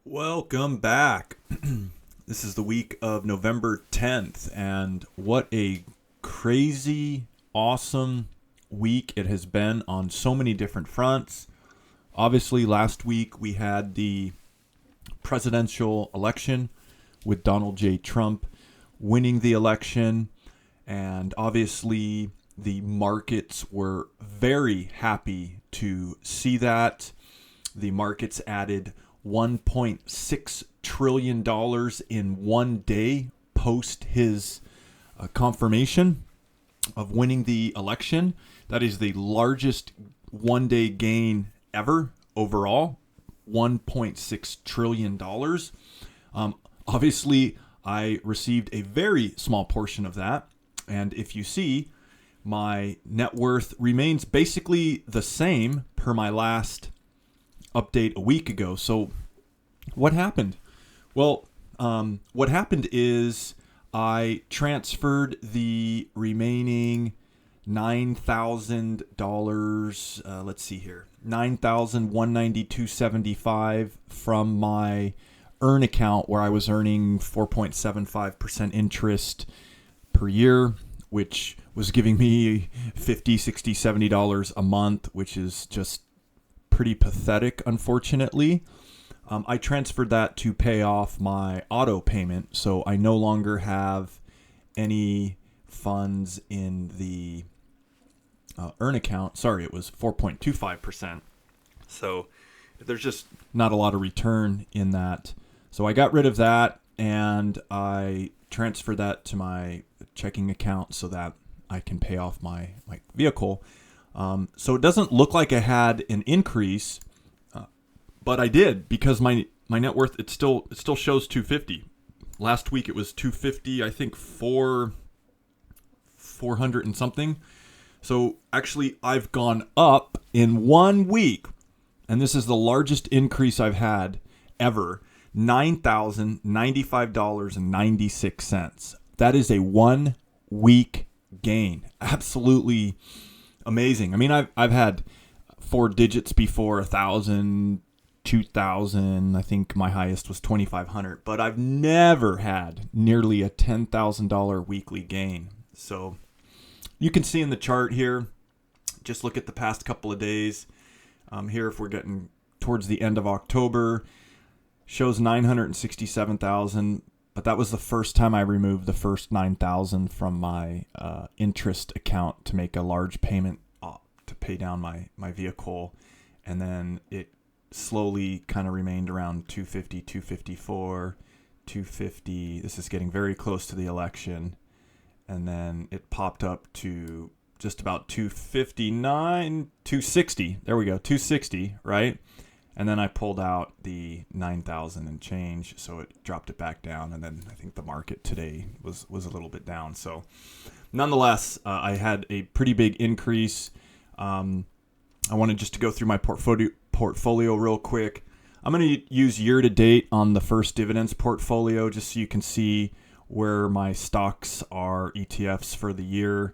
Welcome back. This is the week of November 10th, and what a crazy, awesome week it has been on so many different fronts. Obviously, last week we had the presidential election with Donald J. Trump winning the election, and obviously the markets were very happy to see that. The markets added $1.6 trillion in one day post his confirmation of winning the election. That is the largest one day gain ever overall, $1.6 trillion. Obviously, I received a very small portion of that. And if you see, my net worth remains basically the same per my last update a week ago. So what happened? Well, what happened is I transferred the remaining $9,000. Let's see here, $9,192.75 from my earn account where I was earning 4.75% interest per year, which was giving me $50, $60, $70 a month, which is just pretty pathetic, unfortunately. I transferred that to pay off my auto payment, so I no longer have any funds in the earn account. Sorry, it was 4.25%. So there's just not a lot of return in that. So I got rid of that, and I transferred that to my checking account so that I can pay off my vehicle. So it doesn't look like I had an increase, but I did, because my net worth, it still shows 250. Last week it was 250, I think 400 and something. So actually I've gone up in 1 week, and this is the largest increase I've had ever, $9,095.96. That is a 1 week gain. Absolutely amazing. I mean, I've had four digits before, 1,000, 2,000. I think my highest was 2,500, but I've never had nearly a $10,000 weekly gain. So you can see in the chart here, just look at the past couple of days. Here, if we're getting towards the end of October, shows 967,000. But that was the first time I removed the first 9,000 from my interest account to make a large payment to pay down my vehicle. And then it slowly kind of remained around 250, 254, 250. This is getting very close to the election. And then it popped up to just about 259, 260. There we go, 260, right? And then I pulled out the 9,000 and change, so it dropped it back down. And then I think the market today was a little bit down. So nonetheless, I had a pretty big increase. I wanted just to go through my portfolio real quick. I'm going to use year to date on the First Dividends portfolio just so you can see where my stocks are, ETFs for the year.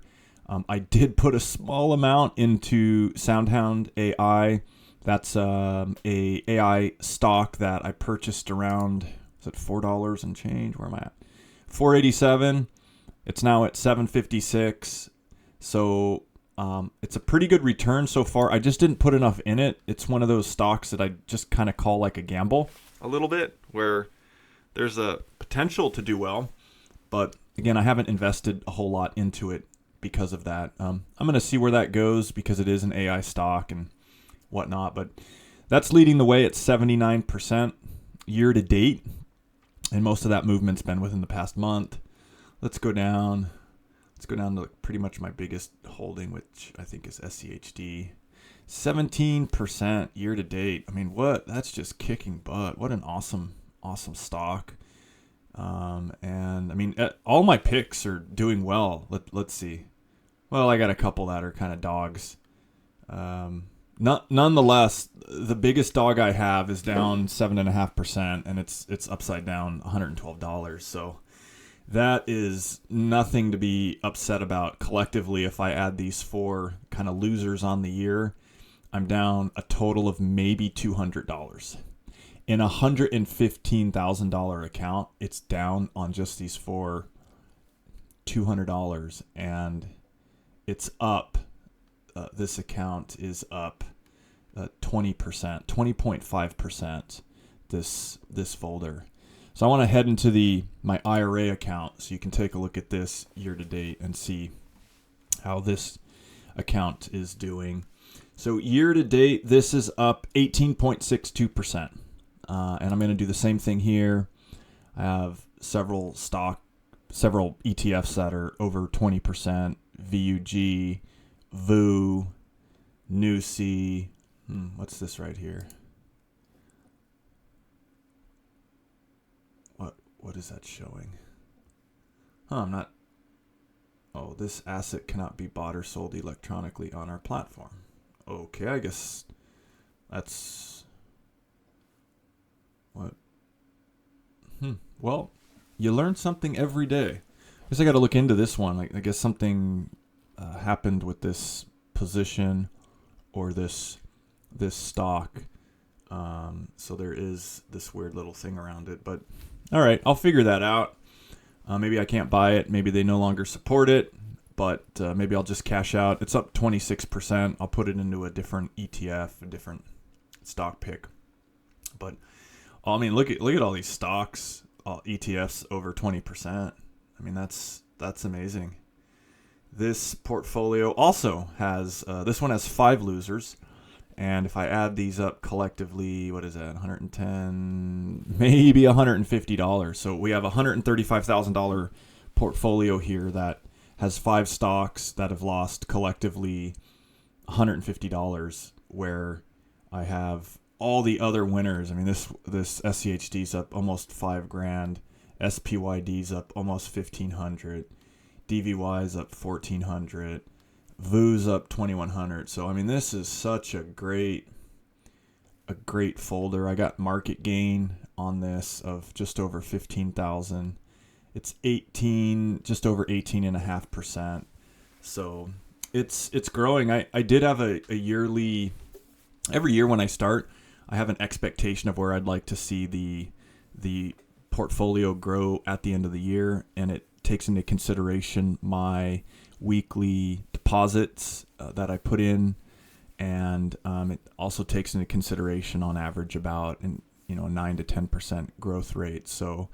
I did put a small amount into SoundHound AI. That's a AI stock that I purchased around, is it $4 and change? Where am I at? $4.87. It's now at $7.56. So it's a pretty good return so far. I just didn't put enough in it. It's one of those stocks that I just kind of call like a gamble a little bit, where there's a potential to do well. But again, I haven't invested a whole lot into it because of that. I'm going to see where that goes because it is an AI stock and whatnot, but that's leading the way at 79% year to date, and most of that movement's been within the past month. Let's go down to pretty much my biggest holding, which I think is SCHD. 17% year to date. I mean, that's just kicking butt. What an awesome stock. And I mean, all my picks are doing well. Let's see. Well, I got a couple that are kind of dogs. Nonetheless, the biggest dog I have is down 7.5%, and it's upside down $112. So that is nothing to be upset about collectively. If I add these four kind of losers on the year, I'm down a total of maybe $200. In a $115,000 account, it's down on just these four $200, and it's up. This account is up 20%, 20.5%. This folder. So I want to head into my IRA account so you can take a look at this year to date and see how this account is doing. So year to date, this is up 18.62%. And I'm going to do the same thing here. I have several ETFs that are over 20%. VUG, VU, NUSI. What's this right here? What is that showing? This asset cannot be bought or sold electronically on our platform. Okay, I guess that's what. Well, you learn something every day. I guess I got to look into this one. I guess something happened with this position or this stock. So there is this weird little thing around it. But all right, I'll figure that out. Maybe I can't buy it. Maybe they no longer support it. But maybe I'll just cash out. It's up 26%. I'll put it into a different ETF, a different stock pick. But I mean, look at all these stocks, ETFs over 20%. I mean, that's amazing. This portfolio also has this one has 5 losers, and if I add these up collectively, what is that? 110, maybe $150. So we have a $135,000 portfolio here that has 5 stocks that have lost collectively $150, where I have all the other winners. I mean, this SCHD's up almost $5,000, SPYD's up almost $1,500, DVY's up $1,400, VU's up $2,100. So I mean, this is such a great folder. I got market gain on this of just over 15,000. It's just over 18.5%. So it's growing. I did have a yearly, every year when I start, I have an expectation of where I'd like to see the portfolio grow at the end of the year, and it takes into consideration my weekly deposits that I put in, and it also takes into consideration on average about 9 to 10% growth rate. So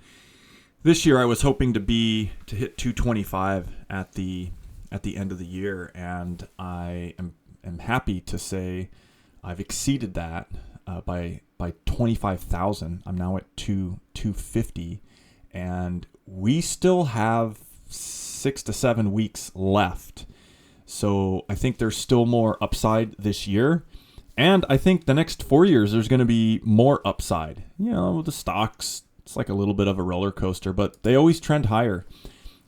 this year I was hoping to hit 225 at the end of the year, and I am happy to say I've exceeded that by 25,000. I'm now at 250, and we still have 6 to 7 weeks left. So I think there's still more upside this year, and I think the next 4 years there's going to be more upside. The stocks, it's like a little bit of a roller coaster, but they always trend higher.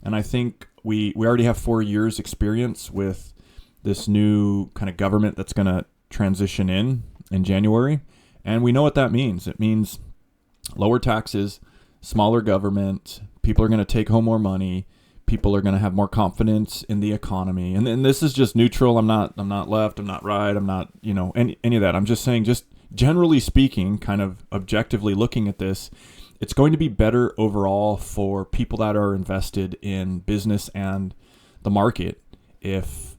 And I think we already have 4 years experience with this new kind of government that's going to transition in January. And we know what that means. It means lower taxes, smaller government, people are going to take home more money, people are going to have more confidence in the economy. And this is just neutral. I'm not left, I'm not right, I'm not, any of that. I'm just saying, just generally speaking, kind of objectively looking at this, it's going to be better overall for people that are invested in business and the market if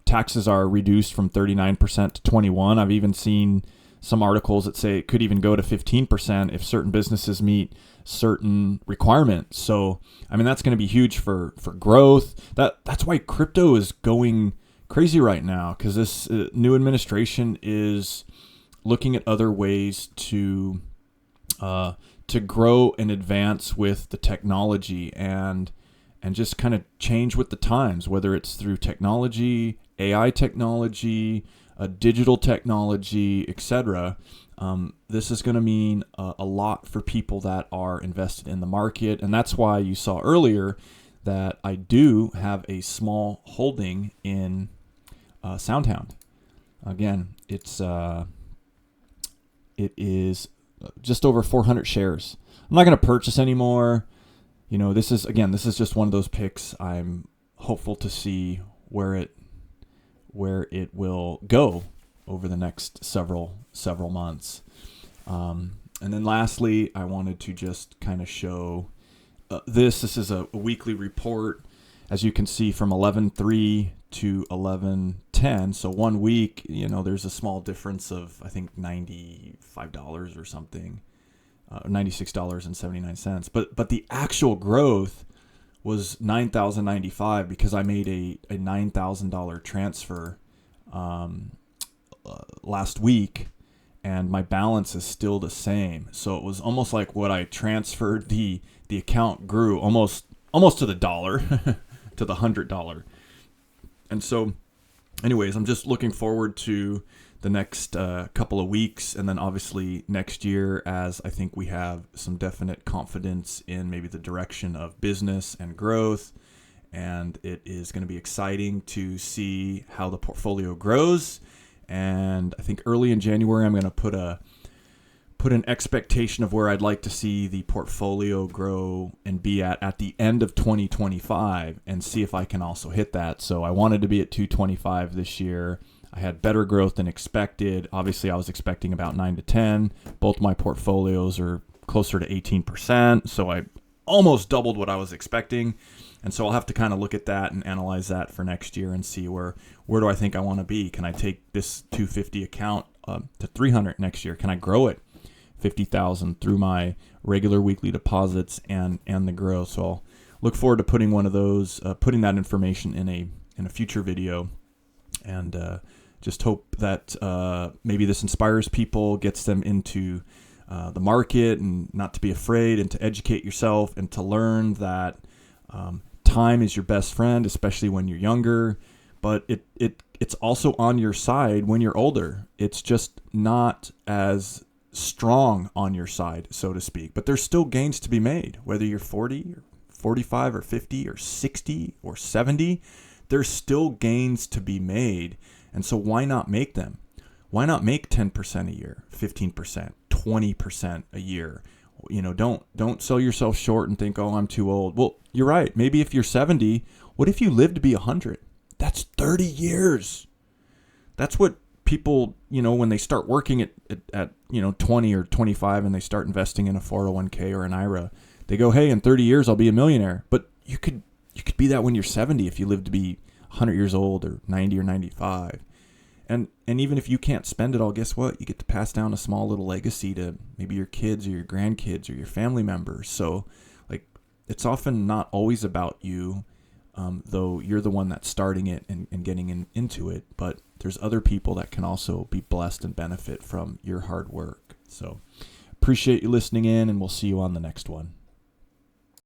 taxes are reduced from 39% to 21%. I've even seen some articles that say it could even go to 15% if certain businesses meet certain requirements. So, I mean, that's going to be huge for growth. That's why crypto is going crazy right now, because this new administration is looking at other ways to grow and advance with the technology and just kind of change with the times, whether it's through technology, AI technology, digital technology, etc. This is going to mean a lot for people that are invested in the market. And that's why you saw earlier that I do have a small holding in SoundHound. Again, it is just over 400 shares. I'm not going to purchase anymore. This is just one of those picks. I'm hopeful to see where it will go over the next several months. And then lastly, I wanted to just kind of show this is a weekly report, as you can see, from 11/3 to 11/10. So 1 week, there's a small difference of, I think, $95 or something, $96.79. But the actual growth was $9,095 because I made a $9,000 transfer last week, and my balance is still the same. So it was almost like what I transferred, the account grew almost to the dollar, to the $100. And so anyways, I'm just looking forward to the next couple of weeks, and then obviously next year, as I think we have some definite confidence in maybe the direction of business and growth. And it is going to be exciting to see how the portfolio grows. And I think early in January, I'm going to put an expectation of where I'd like to see the portfolio grow and be at the end of 2025, and see if I can also hit that. So I wanted to be at 225 this year. I had better growth than expected. Obviously, I was expecting about 9 to 10. Both my portfolios are closer to 18%. So I almost doubled what I was expecting. And so I'll have to kind of look at that and analyze that for next year and see where do I think I want to be. Can I take this 250 account to 300 next year? Can I grow it 50,000 through my regular weekly deposits and the growth? So I'll look forward to putting one of those, putting that information in a future video, and just hope that maybe this inspires people, gets them into the market, and not to be afraid, and to educate yourself, and to learn that time is your best friend, especially when you're younger, but it's also on your side when you're older. It's just not as strong on your side, so to speak, but there's still gains to be made, whether you're 40 or 45 or 50 or 60 or 70. There's still gains to be made, and so why not make them? Why not make 10% a year, 15%, 20% a year? Don't sell yourself short and think, oh, I'm too old. Well, you're right. Maybe if you're 70, what if you live to be 100? That's 30 years. That's what people, when they start working at 20 or 25, and they start investing in a 401k or an IRA, they go, hey, in 30 years, I'll be a millionaire. But you could be that when you're 70 if you live to be 100 years old, or 90 or 95. And even if you can't spend it all, guess what? You get to pass down a small little legacy to maybe your kids or your grandkids or your family members. So, it's often not always about you, though you're the one that's starting it and getting into it. But there's other people that can also be blessed and benefit from your hard work. So appreciate you listening in, and we'll see you on the next one.